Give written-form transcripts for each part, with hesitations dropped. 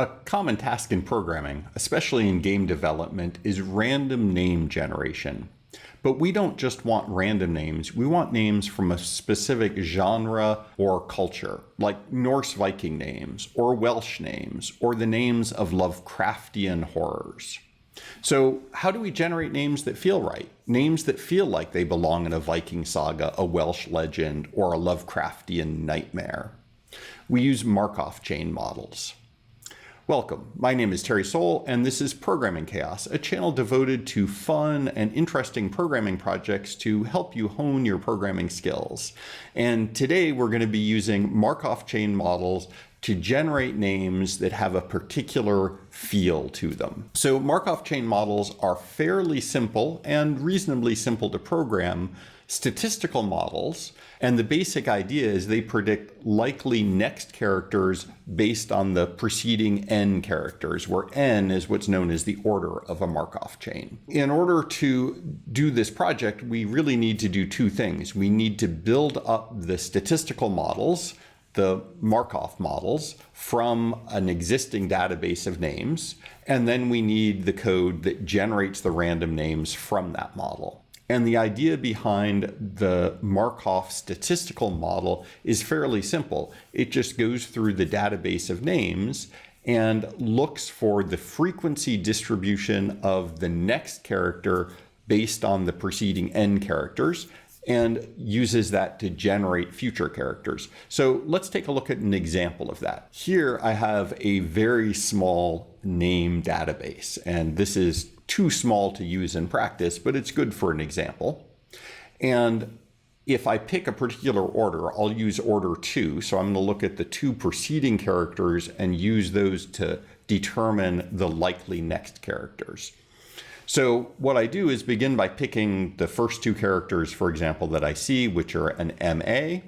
A common task in programming, especially in game development, is random name generation. But we don't just want random names, we want names from a specific genre or culture, like Norse Viking names, or Welsh names, or the names of Lovecraftian horrors. So how do we generate names that feel right? Names that feel like they belong in a Viking saga, a Welsh legend, or a Lovecraftian nightmare. We use Markov chain models. Welcome, my name is Terry Soule, and this is Programming Chaos, a channel devoted to fun and interesting programming projects to help you hone your programming skills. And today we're going to be using Markov chain models to generate names that have a particular feel to them. So Markov chain models are fairly simple and reasonably simple to program statistical models, and the basic idea is they predict likely next characters based on the preceding n characters, where n is what's known as the order of a Markov chain. In order to do this project, we really need to do two things. We need to build up the statistical models, the Markov models, from an existing database of names, and then we need the code that generates the random names from that model. And the idea behind the Markov statistical model is fairly simple. It just goes through the database of names and looks for the frequency distribution of the next character based on the preceding n characters, and uses that to generate future characters. So let's take a look at an example of that. Here I have a very small name database, and this is too small to use in practice, but it's good for an example. And if I pick a particular order, I'll use order 2. So I'm going to look at the two preceding characters and use those to determine the likely next characters. So what I do is begin by picking the first two characters, for example, that I see, which are an MA,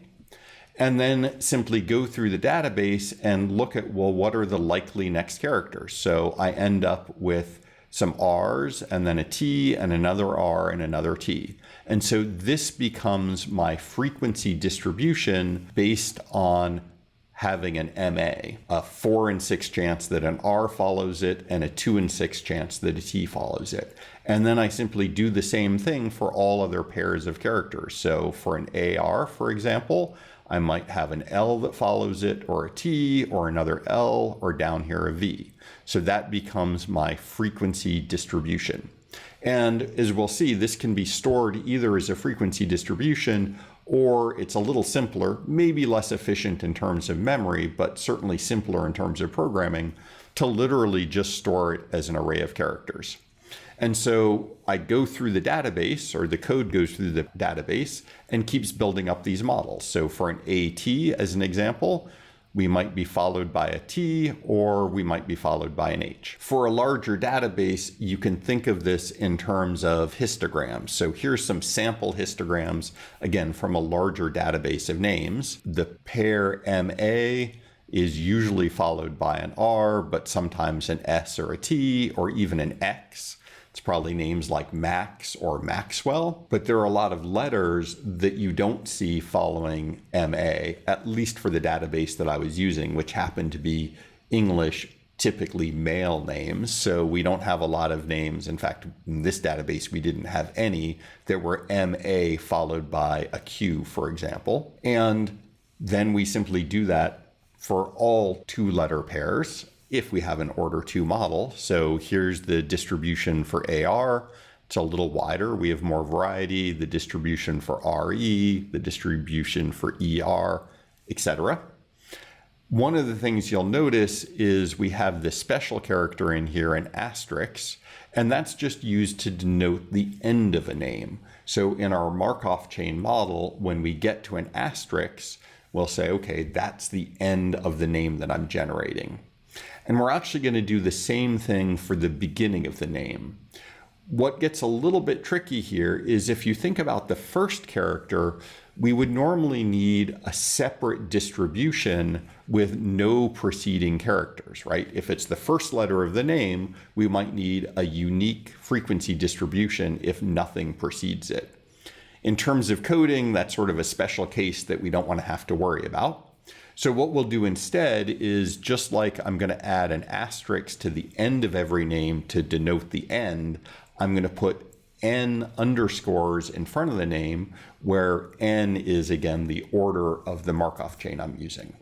and then simply go through the database and look at, well, what are the likely next characters? So I end up with some R's and then a T and another R and another T. And so this becomes my frequency distribution based on having an MA, a 4 in 6 chance that an R follows it and a 2 in 6 chance that a T follows it. And then I simply do the same thing for all other pairs of characters. So for an AR, for example, I might have an L that follows it, or a T, or another L, or down here a V. So that becomes my frequency distribution. And as we'll see, this can be stored either as a frequency distribution, or it's a little simpler, maybe less efficient in terms of memory, but certainly simpler in terms of programming, to literally just store it as an array of characters. And so I go through the database, or the code goes through the database and keeps building up these models. So for an AT, as an example, we might be followed by a T, or we might be followed by an H. For a larger database, you can think of this in terms of histograms. So here's some sample histograms, again, from a larger database of names. The pair MA is usually followed by an R, but sometimes an S or a T, or even an X. It's probably names like Max or Maxwell, but there are a lot of letters that you don't see following MA, at least for the database that I was using, which happened to be English, typically male names. So we don't have a lot of names. In fact, in this database, we didn't have any that were MA followed by a Q, for example. And then we simply do that for all 2-letter pairs if we have an order 2 model. So here's the distribution for AR. It's a little wider. We have more variety. The distribution for RE, the distribution for ER, etc. One of the things you'll notice is we have this special character in here, an asterisk, and that's just used to denote the end of a name. So in our Markov chain model, when we get to an asterisk, we'll say, okay, that's the end of the name that I'm generating. And we're actually going to do the same thing for the beginning of the name. What gets a little bit tricky here is if you think about the first character, we would normally need a separate distribution with no preceding characters, right? If it's the first letter of the name, we might need a unique frequency distribution if nothing precedes it. In terms of coding, that's sort of a special case that we don't want to have to worry about. So what we'll do instead is, just like I'm going to add an asterisk to the end of every name to denote the end, I'm going to put n underscores in front of the name, where n is, again, the order of the Markov chain I'm using.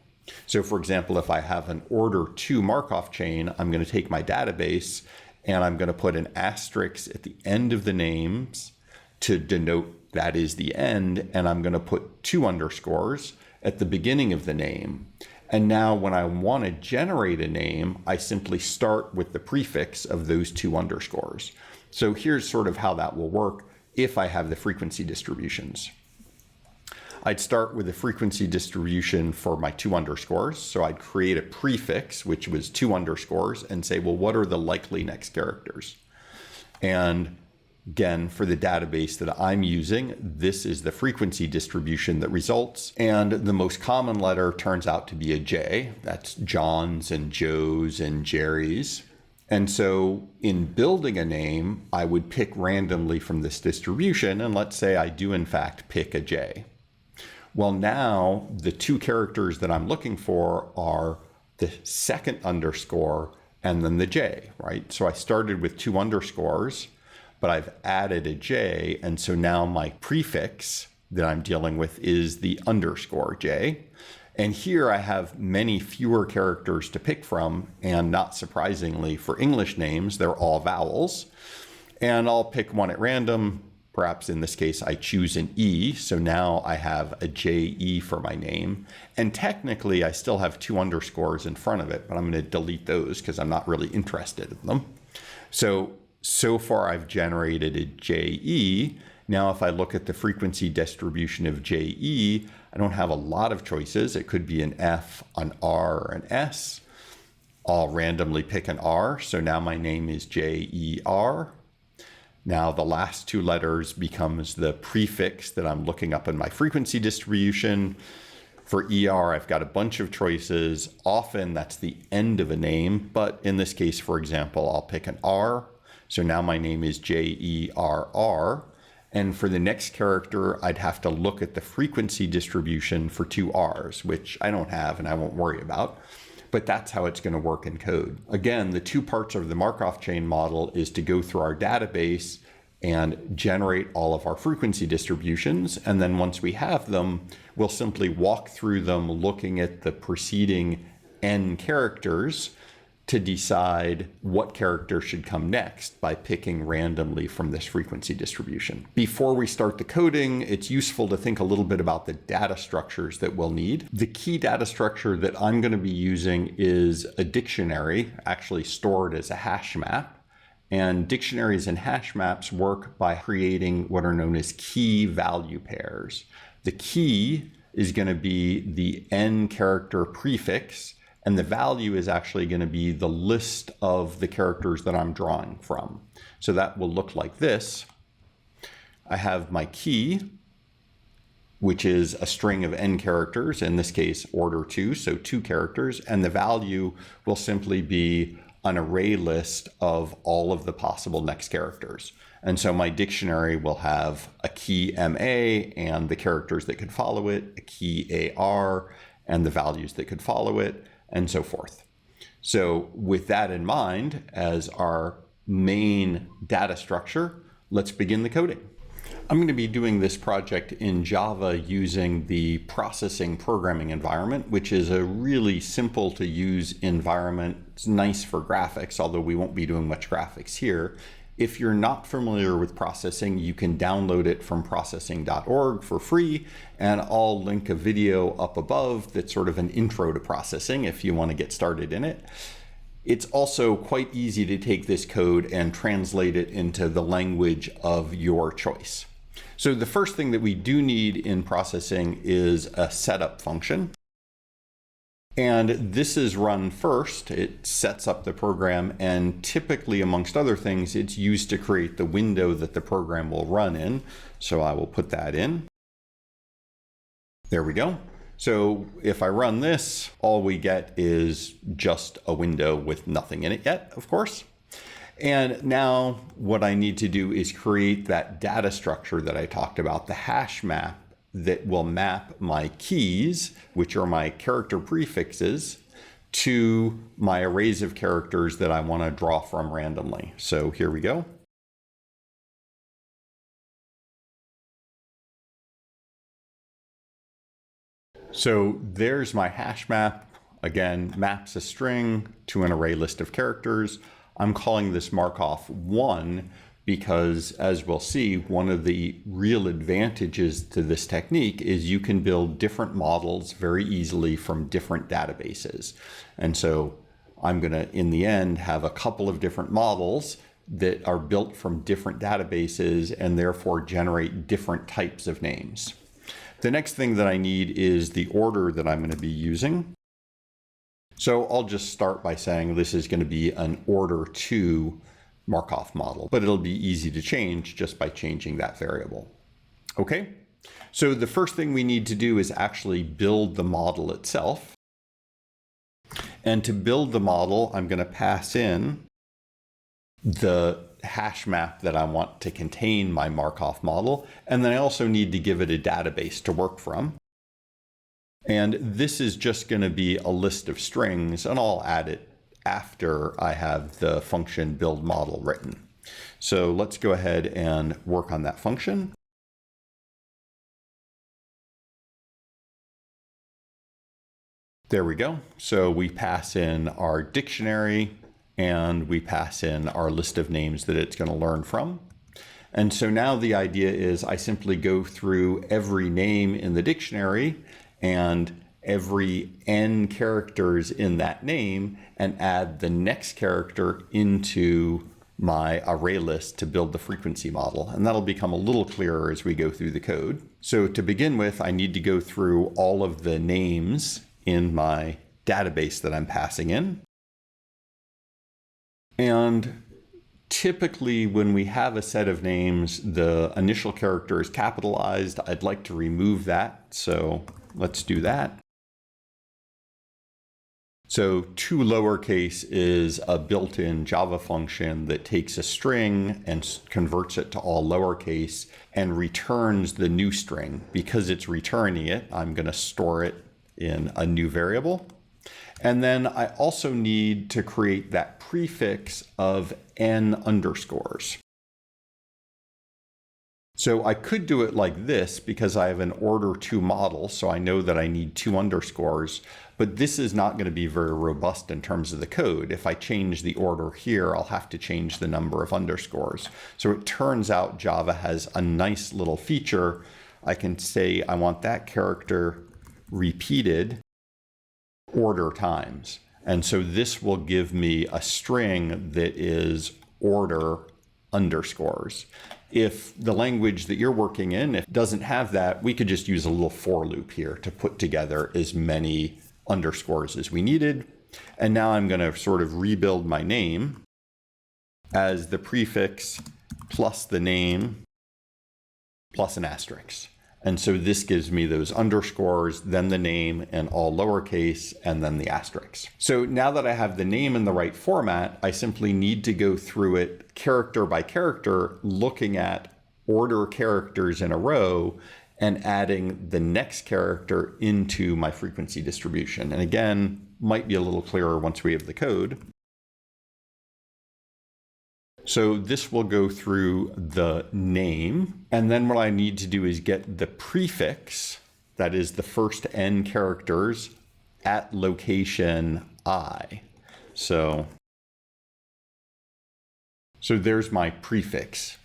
So for example, if I have an order 2 Markov chain, I'm going to take my database and I'm going to put an asterisk at the end of the names to denote that is the end, and I'm going to put 2 underscores at the beginning of the name. And now when I want to generate a name, I simply start with the prefix of those 2 underscores. So here's sort of how that will work if I have the frequency distributions. I'd start with the frequency distribution for my 2 underscores. So I'd create a prefix, which was 2 underscores, and say, well, what are the likely next characters? And again, for the database that I'm using, this is the frequency distribution that results. And the most common letter turns out to be a J. That's John's and Joe's and Jerry's. And so in building a name, I would pick randomly from this distribution. And let's say I do, in fact, pick a J. Well, now the 2 characters that I'm looking for are the second underscore and then the J, right? So I started with 2 underscores, but I've added a J. And so now my prefix that I'm dealing with is the underscore J. And here I have many fewer characters to pick from. And not surprisingly, for English names, they're all vowels. And I'll pick one at random. Perhaps in this case, I choose an E. So now I have a JE for my name. And technically, I still have 2 underscores in front of it, but I'm going to delete those because I'm not really interested in them. So far, I've generated a JE. Now, if I look at the frequency distribution of JE, I don't have a lot of choices. It could be an F, an R, or an S. I'll randomly pick an R. So now my name is JER. Now the last 2 letters becomes the prefix that I'm looking up in my frequency distribution. For ER, I've got a bunch of choices. Often that's the end of a name, but in this case, for example, I'll pick an R. So now my name is JERR. And for the next character, I'd have to look at the frequency distribution for 2 R's, which I don't have and I won't worry about. But that's how it's going to work in code. Again, the 2 parts of the Markov chain model is to go through our database and generate all of our frequency distributions. And then once we have them, we'll simply walk through them looking at the preceding n characters to decide what character should come next by picking randomly from this frequency distribution. Before we start the coding, it's useful to think a little bit about the data structures that we'll need. The key data structure that I'm going to be using is a dictionary, actually stored as a hash map. And dictionaries and hash maps work by creating what are known as key value pairs. The key is going to be the n character prefix, and the value is actually going to be the list of the characters that I'm drawing from. So that will look like this. I have my key, which is a string of n characters, in this case order 2, so 2 characters, and the value will simply be an array list of all of the possible next characters. And so my dictionary will have a key MA and the characters that could follow it, a key AR and the values that could follow it, and so forth. So with that in mind as our main data structure, let's begin the coding. I'm going to be doing this project in Java using the processing programming environment, which is a really simple to use environment. It's nice for graphics, although we won't be doing much graphics here. If you're not familiar with processing, you can download it from processing.org for free, and I'll link a video up above that's sort of an intro to processing if you want to get started in it. It's also quite easy to take this code and translate it into the language of your choice. So the first thing that we do need in processing is a setup function. And this is run first. It sets up the program, and typically, amongst other things, it's used to create the window that the program will run in. So I will put that in. There we go. So if I run this, all we get is just a window with nothing in it yet, of course. And now what I need to do is create that data structure that I talked about, the hash map that will map my keys, which are my character prefixes, to my arrays of characters that I want to draw from randomly. So here we go. So there's my hash map. Again, maps a string to an array list of characters. I'm calling this Markov 1 because, as we'll see, one of the real advantages to this technique is you can build different models very easily from different databases. And so I'm going to, in the end, have a couple of different models that are built from different databases and therefore generate different types of names. The next thing that I need is the order that I'm going to be using. So I'll just start by saying this is going to be an order 2 Markov model, but it'll be easy to change just by changing that variable. Okay, so the first thing we need to do is actually build the model itself. And to build the model, I'm going to pass in the hash map that I want to contain my Markov model. And then I also need to give it a database to work from. And this is just going to be a list of strings, and I'll add it after I have the function build model written. So let's go ahead and work on that function. There we go. So we pass in our dictionary and we pass in our list of names that it's going to learn from. And so now the idea is I simply go through every name in the dictionary and every n characters in that name and add the next character into my array list to build the frequency model. And that'll become a little clearer as we go through the code. So to begin with, I need to go through all of the names in my database that I'm passing in. And typically when we have a set of names, the initial character is capitalized. I'd like to remove that. So let's do that. So toLowercase is a built-in Java function that takes a string and converts it to all lowercase and returns the new string. Because it's returning it, I'm going to store it in a new variable. And then I also need to create that prefix of n underscores. So I could do it like this because I have an order 2 model, so I know that I need 2 underscores, but this is not going to be very robust in terms of the code. If I change the order here, I'll have to change the number of underscores. So it turns out Java has a nice little feature. I can say I want that character repeated order times. And so this will give me a string that is order underscores. If the language that you're working in, if it doesn't have that, we could just use a little for loop here to put together as many underscores as we needed. And now I'm going to sort of rebuild my name as the prefix plus the name plus an asterisk. And so this gives me those underscores, then the name and all lowercase, and then the asterisk. So now that I have the name in the right format, I simply need to go through it character by character, looking at order characters in a row and adding the next character into my frequency distribution. And again, might be a little clearer once we have the code. So this will go through the name, and then what I need to do is get the prefix, that is the first n characters, at location I. So there's my prefix.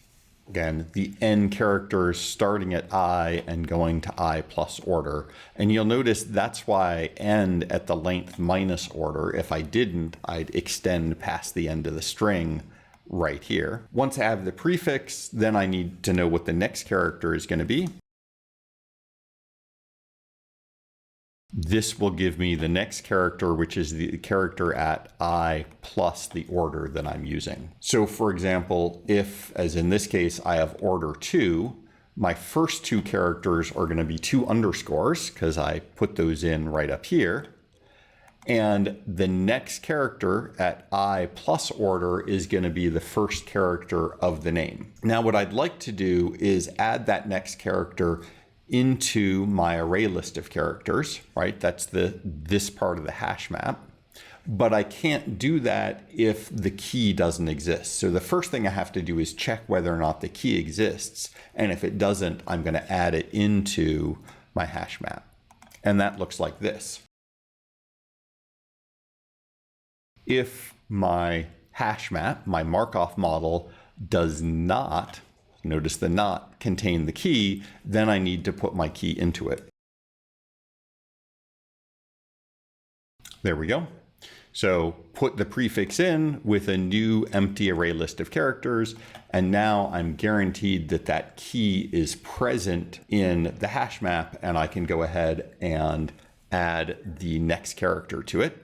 Again, the n characters starting at I and going to I plus order. And you'll notice that's why I end at the length minus order. If I didn't, I'd extend past the end of the string right here. Once I have the prefix, then I need to know what the next character is going to be. This will give me the next character, which is the character at I plus the order that I'm using. So for example, if, as in this case, I have order 2, my first 2 characters are going to be 2 underscores because I put those in right up here. And the next character at I plus order is going to be the first character of the name. Now, what I'd like to do is add that next character into my array list of characters, right? That's this part of the hash map. But I can't do that if the key doesn't exist. So the first thing I have to do is check whether or not the key exists. And if it doesn't, I'm going to add it into my hash map. And that looks like this. If my hash map, my Markov model, does not, notice the not, contain the key, then I need to put my key into it. There we go. So put the prefix in with a new empty array list of characters, and now I'm guaranteed that that key is present in the hash map, and I can go ahead and add the next character to it.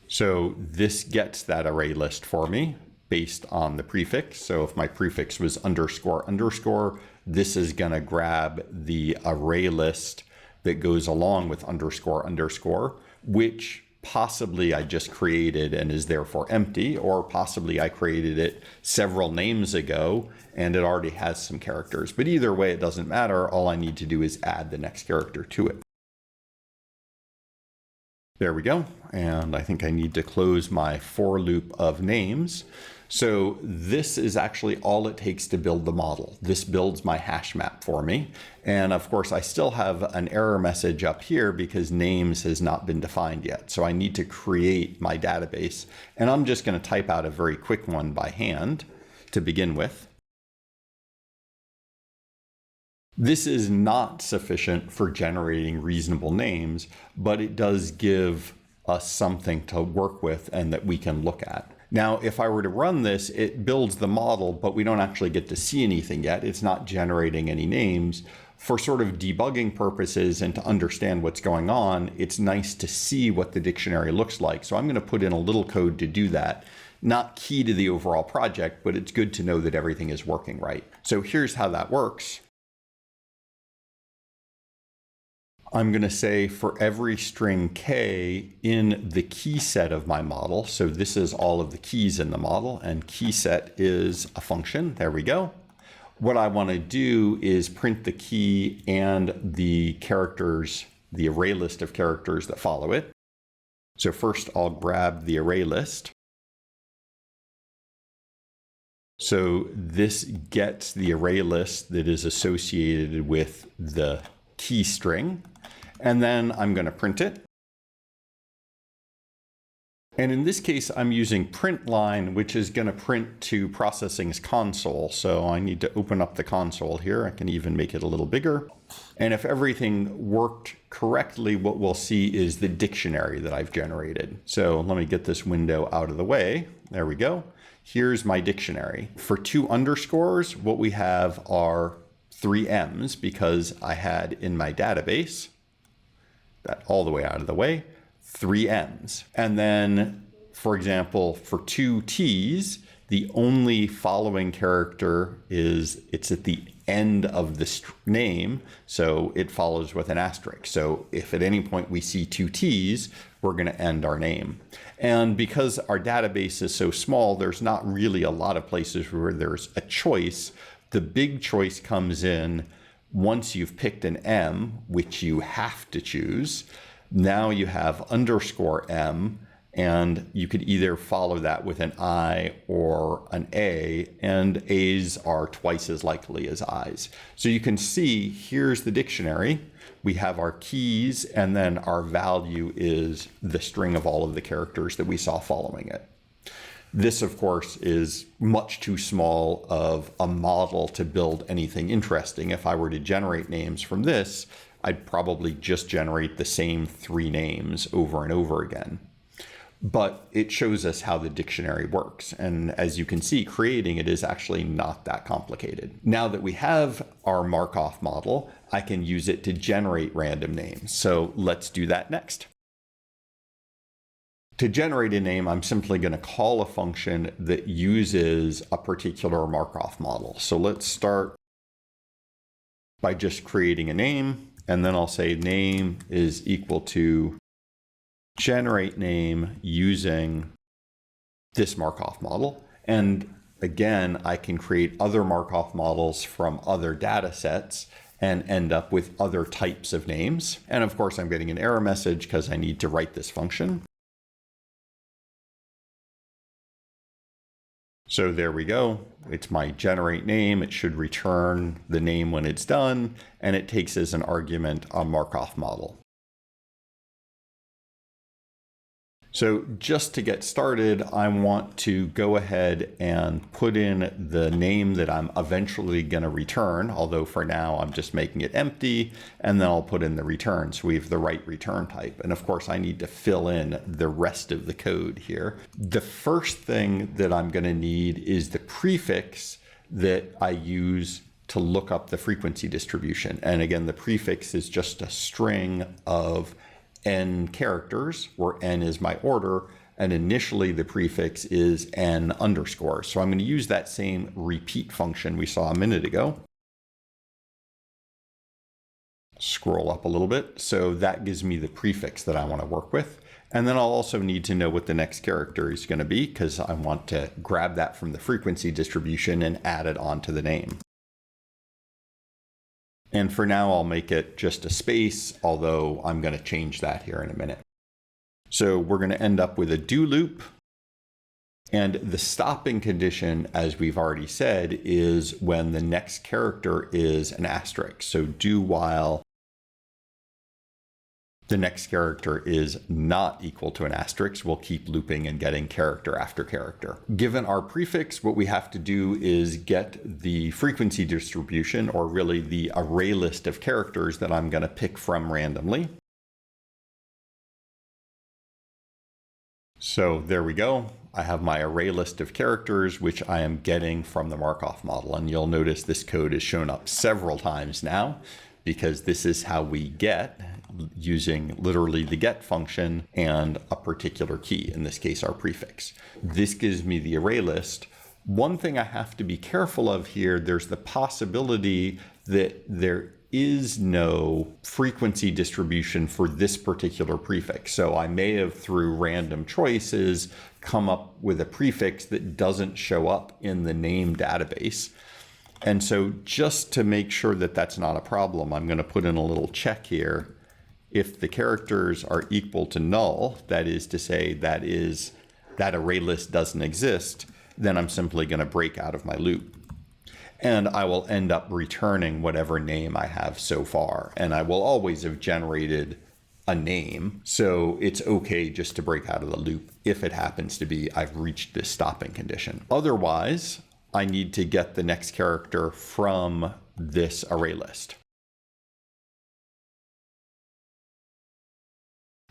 So this gets that array list for me based on the prefix. So if my prefix was underscore underscore, this is going to grab the array list that goes along with underscore underscore, which possibly I just created and is therefore empty, or possibly I created it several names ago and it already has some characters. But either way, it doesn't matter. All I need to do is add the next character to it. There we go. And I think I need to close my for loop of names. So this is actually all it takes to build the model. This builds my hash map for me. And of course, I still have an error message up here because names has not been defined yet. So I need to create my database. And I'm just going to type out a very quick one by hand to begin with. This is not sufficient for generating reasonable names, but it does give us something to work with and that we can look at. Now, if I were to run this, it builds the model, but we don't actually get to see anything yet. It's not generating any names. For sort of debugging purposes and to understand what's going on, it's nice to see what the dictionary looks like. So I'm going to put in a little code to do that. Not key to the overall project, but it's good to know that everything is working right. So here's how that works. I'm going to say for every string k in the key set of my model, so this is all of the keys in the model, and key set is a function. There we go. What I want to do is print the key and the characters, the array list of characters that follow it. So first I'll grab the array list. So this gets the array list that is associated with the key string. And then I'm going to print it. And in this case, I'm using print line, which is going to print to processing's console. So I need to open up the console here. I can even make it a little bigger. And if everything worked correctly, what we'll see is the dictionary that I've generated. So let me get this window out of the way. There we go. Here's my dictionary. For 2 underscores, what we have are 3 M's because I had in my database, that all the way out of the way, 3 M's. And then, for example, for 2 T's, the only following character is, it's at the end of the name, so it follows with an asterisk. So if at any point we see 2 T's, we're going to end our name. And because our database is so small, there's not really a lot of places where there's a choice. The big choice comes in once you've picked an M, which you have to choose. Now you have underscore M, and you could either follow that with an I or an A, and A's are twice as likely as I's. So you can see here's the dictionary. We have our keys, and then our value is the string of all of the characters that we saw following it. This, of course, is much too small of a model to build anything interesting. If I were to generate names from this, I'd probably just generate the same 3 names over and over again. But it shows us how the dictionary works. And as you can see, creating it is actually not that complicated. Now that we have our Markov model, I can use it to generate random names. So let's do that next. To generate a name, I'm simply going to call a function that uses a particular Markov model. So let's start by just creating a name, and then I'll say name is equal to generate name using this Markov model. And again, I can create other Markov models from other data sets and end up with other types of names. And of course, I'm getting an error message because I need to write this function. So there we go. It's my generate name. It should return the name when it's done, and it takes as an argument a Markov model. So just to get started, I want to go ahead and put in the name that I'm eventually going to return, although for now I'm just making it empty, and then I'll put in the return so we have the right return type. And of course, I need to fill in the rest of the code here. The first thing that I'm going to need is the prefix that I use to look up the frequency distribution. And again, the prefix is just a string of n characters, where n is my order, and initially the prefix is n underscore. So I'm going to use that same repeat function we saw a minute ago. Scroll up a little bit. So that gives me the prefix that I want to work with. And then I'll also need to know what the next character is going to be, because I want to grab that from the frequency distribution and add it onto the name. And for now, I'll make it just a space, although I'm going to change that here in a minute. So we're going to end up with a do loop. And the stopping condition, as we've already said, is when the next character is an asterisk. So do while the next character is not equal to an asterisk, we'll keep looping and getting character after character. Given our prefix, what we have to do is get the frequency distribution, or really the array list of characters that I'm going to pick from randomly. So there we go. I have my array list of characters, which I am getting from the Markov model. And you'll notice this code has shown up several times now, because this is how we get, using literally the get function and a particular key, in this case our prefix. This gives me the array list. One thing I have to be careful of here, there's the possibility that there is no frequency distribution for this particular prefix. So I may have, through random choices, come up with a prefix that doesn't show up in the name database. And so just to make sure that that's not a problem, I'm going to put in a little check here. If the characters are equal to null, that is to say that array list doesn't exist, then I'm simply going to break out of my loop. And I will end up returning whatever name I have so far. And I will always have generated a name. So it's okay just to break out of the loop if it happens to be I've reached this stopping condition. Otherwise, I need to get the next character from this array list.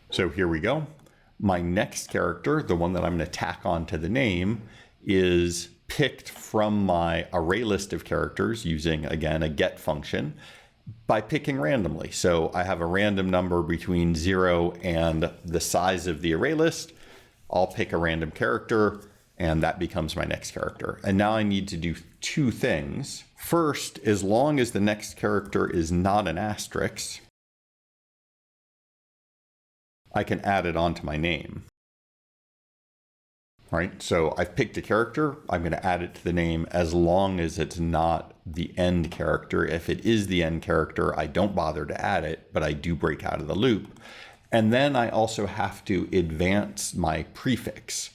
So here we go. My next character, the one that I'm going to tack onto the name, is picked from my array list of characters using, again, a get function by picking randomly. So I have a random number between 0 and the size of the array list. I'll pick a random character, and that becomes my next character. And now I need to do two things. First, as long as the next character is not an asterisk, I can add it onto my name. Right? So I've picked a character, I'm going to add it to the name as long as it's not the end character. If it is the end character, I don't bother to add it, but I do break out of the loop. And then I also have to advance my prefix.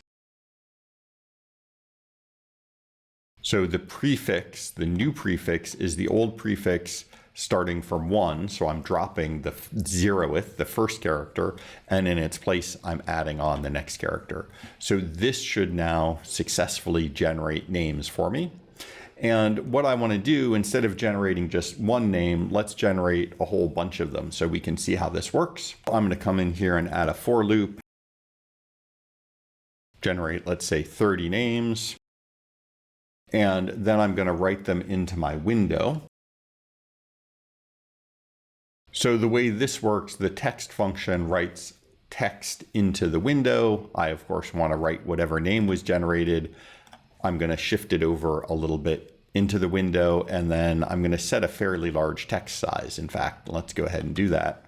So the prefix, the new prefix, is the old prefix starting from 1. So I'm dropping the 0th, the first character, and in its place, I'm adding on the next character. So this should now successfully generate names for me. And what I want to do, instead of generating just one name, let's generate a whole bunch of them so we can see how this works. I'm going to come in here and add a for loop, generate, let's say, 30 names. And then I'm going to write them into my window. So the way this works, the text function writes text into the window. I, of course, want to write whatever name was generated. I'm going to shift it over a little bit into the window, and then I'm going to set a fairly large text size. In fact, let's go ahead and do that.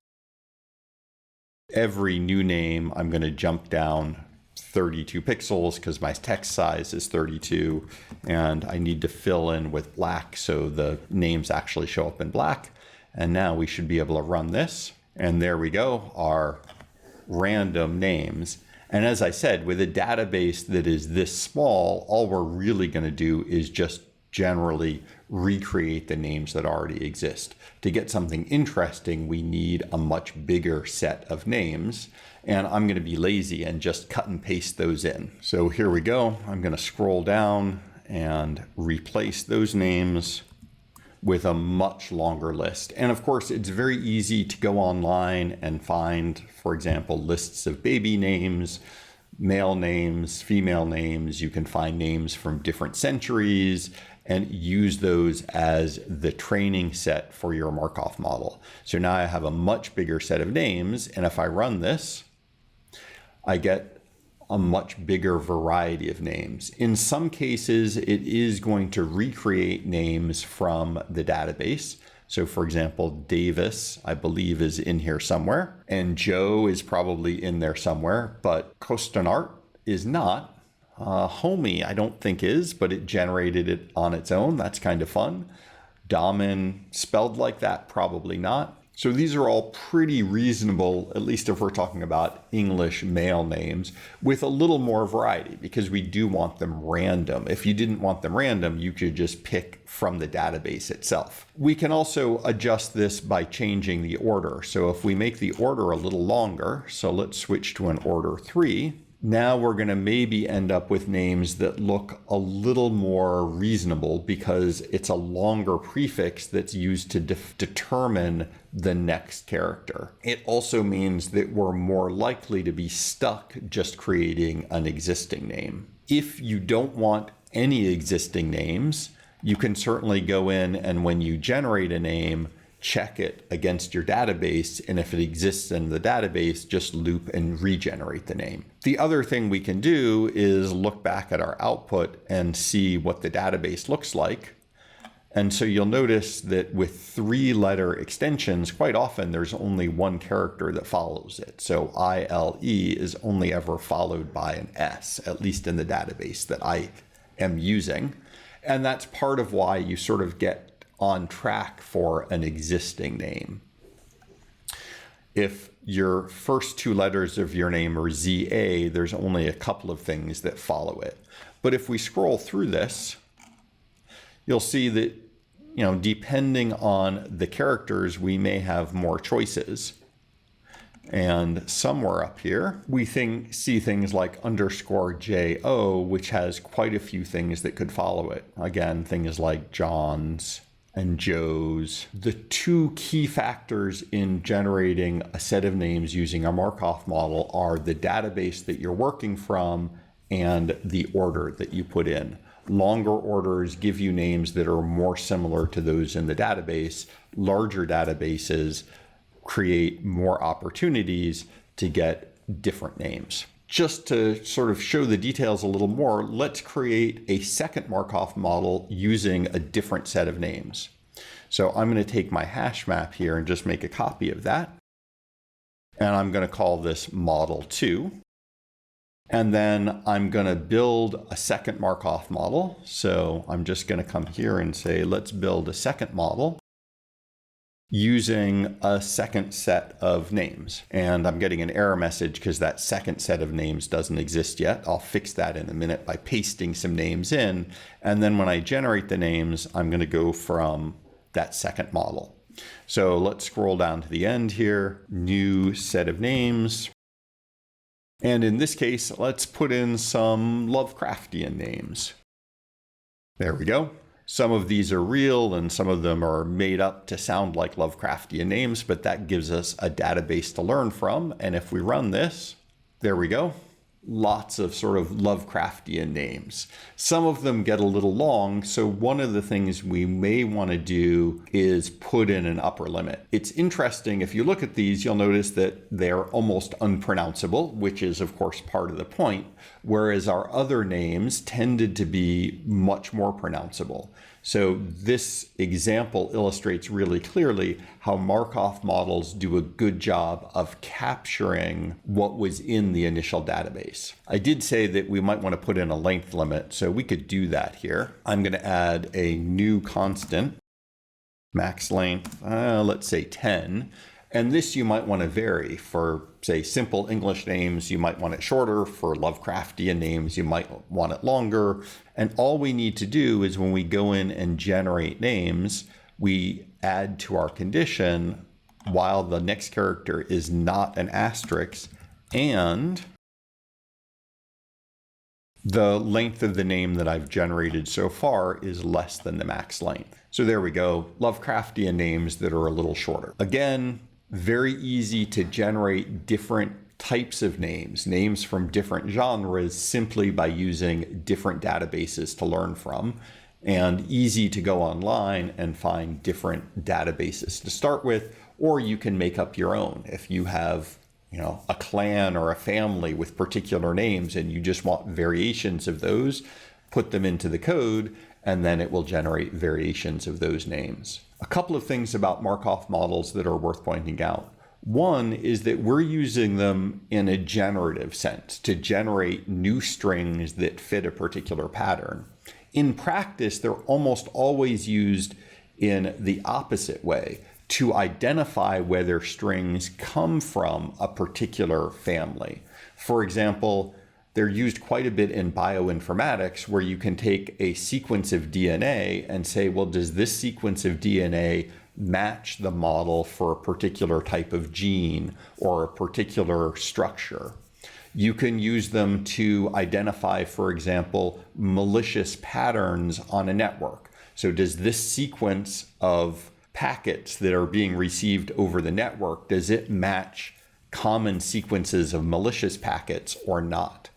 Every new name, I'm going to jump down 32 pixels because my text size is 32, and I need to fill in with black so the names actually show up in black. And now we should be able to run this. And there we go, our random names. And as I said, with a database that is this small, all we're really going to do is just generally recreate the names that already exist. To get something interesting, we need a much bigger set of names. And I'm going to be lazy and just cut and paste those in. So here we go. I'm going to scroll down and replace those names with a much longer list. And of course, it's very easy to go online and find, for example, lists of baby names, male names, female names. You can find names from different centuries and use those as the training set for your Markov model. So now I have a much bigger set of names, and if I run this, I get a much bigger variety of names. In some cases, it is going to recreate names from the database. So for example, Davis, I believe, is in here somewhere, and Joe is probably in there somewhere, but Kostanart is not. Homie, I don't think is, but it generated it on its own. That's kind of fun. Damen, spelled like that, probably not. So these are all pretty reasonable, at least if we're talking about English male names, with a little more variety, because we do want them random. If you didn't want them random, you could just pick from the database itself. We can also adjust this by changing the order. So if we make the order a little longer, so let's switch to an order 3, now we're going to maybe end up with names that look a little more reasonable because it's a longer prefix that's used to determine the next character. It also means that we're more likely to be stuck just creating an existing name. If you don't want any existing names, you can certainly go in and when you generate a name, check it against your database, and if it exists in the database, just loop and regenerate the name. The other thing we can do is look back at our output and see what the database looks like. And so you'll notice that with 3-letter extensions, quite often there's only one character that follows it. So ILE is only ever followed by an S, at least in the database that I am using. And that's part of why you sort of get on track for an existing name. If your first 2 letters of your name are ZA, there's only a couple of things that follow it. But if we scroll through this, you'll see that, depending on the characters, we may have more choices. And somewhere up here, we see things like _JO, which has quite a few things that could follow it. Again, things like John's and Joe's. The 2 key factors in generating a set of names using a Markov model are the database that you're working from and the order that you put in. Longer orders give you names that are more similar to those in the database. Larger databases create more opportunities to get different names. Just to sort of show the details a little more, let's create a second Markov model using a different set of names. So I'm going to take my hash map here and just make a copy of that. And I'm going to call this model 2. And then I'm going to build a second Markov model. So I'm just going to come here and say, let's build a second model using a second set of names. And I'm getting an error message because that second set of names doesn't exist yet. I'll fix that in a minute by pasting some names in. And then when I generate the names, I'm going to go from that second model. So let's scroll down to the end here, new set of names. And in this case, let's put in some Lovecraftian names. There we go. Some of these are real and some of them are made up to sound like Lovecraftian names, but that gives us a database to learn from. And if we run this, there we go. Lots of sort of Lovecraftian names. Some of them get a little long, so one of the things we may want to do is put in an upper limit. It's interesting, if you look at these, you'll notice that they're almost unpronounceable, which is of course part of the point, whereas our other names tended to be much more pronounceable. So this example illustrates really clearly how Markov models do a good job of capturing what was in the initial database. I did say that we might want to put in a length limit, so we could do that here. I'm going to add a new constant, max length, let's say 10. And this you might want to vary. For, say, simple English names, you might want it shorter. For Lovecraftian names, you might want it longer. And all we need to do is when we go in and generate names, we add to our condition while the next character is not an asterisk, and the length of the name that I've generated so far is less than the max length. So there we go, Lovecraftian names that are a little shorter. Again, very easy to generate different types of names from different genres simply by using different databases to learn from, and easy to go online and find different databases to start with, or you can make up your own. If you have, a clan or a family with particular names and you just want variations of those, put them into the code and then it will generate variations of those names. A couple of things about Markov models that are worth pointing out. One is that we're using them in a generative sense to generate new strings that fit a particular pattern. In practice, they're almost always used in the opposite way, to identify whether strings come from a particular family. For example, they're used quite a bit in bioinformatics, where you can take a sequence of DNA and say, well, does this sequence of DNA match the model for a particular type of gene or a particular structure? You can use them to identify, for example, malicious patterns on a network. So does this sequence of packets that are being received over the network, does it match common sequences of malicious packets or not?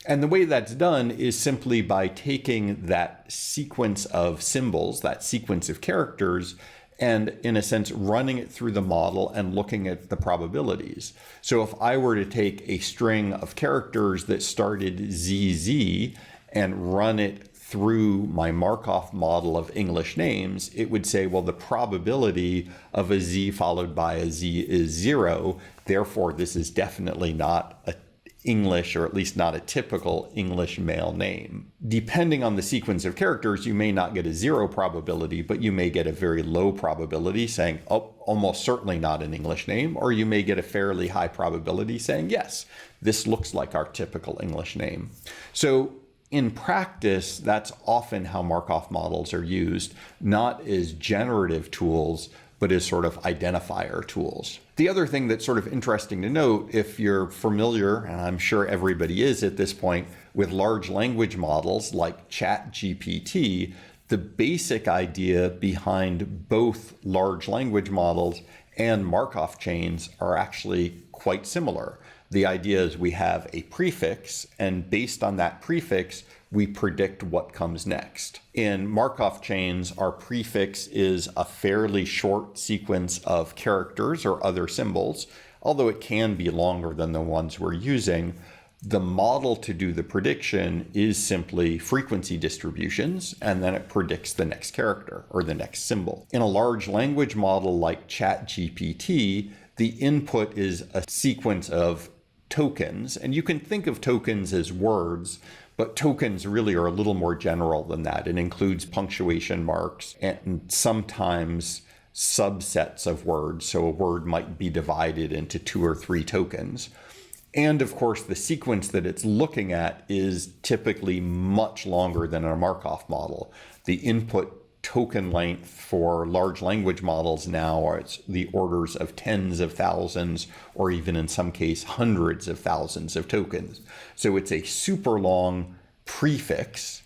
And the way that's done is simply by taking that sequence of symbols, that sequence of characters, and in a sense, running it through the model and looking at the probabilities. So if I were to take a string of characters that started ZZ and run it through my Markov model of English names, it would say, well, the probability of a Z followed by a Z is 0. Therefore, this is definitely not a English, or at least not a typical English male name. Depending on the sequence of characters, you may not get a 0 probability, but you may get a very low probability saying, oh, almost certainly not an English name, or you may get a fairly high probability saying, yes, this looks like our typical English name. So in practice, that's often how Markov models are used, not as generative tools, but as sort of identifier tools. The other thing that's sort of interesting to note, if you're familiar, and I'm sure everybody is at this point, with large language models like ChatGPT, the basic idea behind both large language models and Markov chains are actually quite similar. The idea is we have a prefix, and based on that prefix, we predict what comes next. In Markov chains, our prefix is a fairly short sequence of characters or other symbols, although it can be longer than the ones we're using. The model to do the prediction is simply frequency distributions, and then it predicts the next character or the next symbol. In a large language model like ChatGPT, the input is a sequence of tokens, and you can think of tokens as words, but tokens really are a little more general than that. It includes punctuation marks and sometimes subsets of words. So a word might be divided into 2 or 3 tokens. And of course, the sequence that it's looking at is typically much longer than a Markov model. The input token length for large language models now are the orders of tens of thousands, or even in some case, hundreds of thousands of tokens. So it's a super long prefix.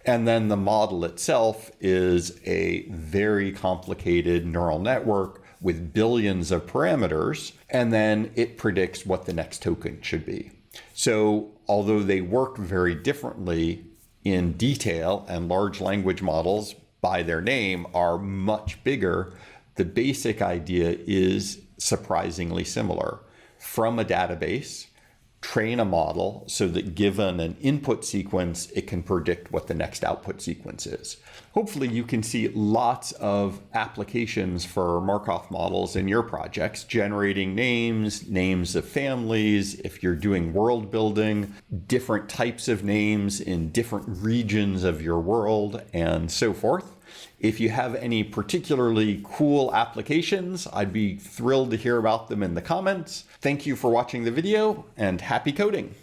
And then the model itself is a very complicated neural network with billions of parameters, and then it predicts what the next token should be. So although they work very differently in detail, and large language models by their name are much bigger, the basic idea is surprisingly similar. From a database, train a model so that given an input sequence, it can predict what the next output sequence is. Hopefully you can see lots of applications for Markov models in your projects, generating names, names of families, if you're doing world building, different types of names in different regions of your world, and so forth. If you have any particularly cool applications, I'd be thrilled to hear about them in the comments. Thank you for watching the video, and happy coding!